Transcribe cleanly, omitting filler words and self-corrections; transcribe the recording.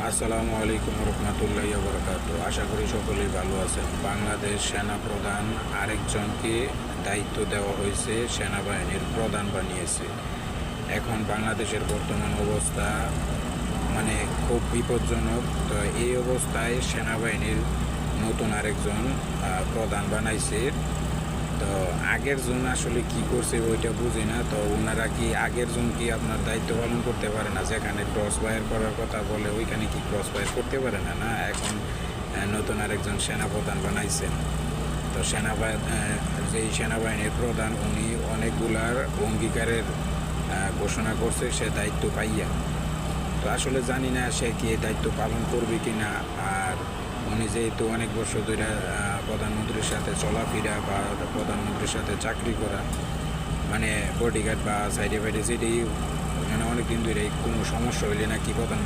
আসসালামু আলাইকুম রহমতুল্লাহি বরকাতু। আশা করি সকলেই ভালো আছেন। বাংলাদেশ সেনা প্রধান আরেকজনকে দায়িত্ব দেওয়া হয়েছে, সেনাবাহিনীর প্রধান বানিয়েছে। এখন বাংলাদেশের বর্তমান অবস্থা মানে খুব বিপজ্জনক। তো এই অবস্থায় সেনাবাহিনীর নতুন আরেকজন প্রধান বানাইছে। তো আগের জন আসলে কি করছে ওইটা বুঝি না। তো ওনারা কি আগের জন কি আপনার দায়িত্ব পালন করতে পারে না? যেখানে ক্রস ফায়ার করার কথা বলে ওইখানে কি ক্রস ফায়ার করতে পারে না? না, এখন নতুন আরেকজন সেনাপ্রধান বানাইছেন। তো যেই সেনাবাহিনীর প্রধান উনি অনেকগুলার অঙ্গীকারের ঘোষণা করছে সে দায়িত্ব পাইয়া। তো আসলে জানি না সে কি এই দায়িত্ব পালন করবে কি না। আর উনি যেহেতু অনেক বছর ধরে প্রধানমন্ত্রীর সাথে চলাফেরা বা প্রধানমন্ত্রীর সাথে চাকরি করা, মানে বডিগার্ড বা সাইডে ফাইডে যেটি, মানে অনেক দিন ধরে কোনো সমস্যা হইলে নাকি প্রধানমন্ত্রী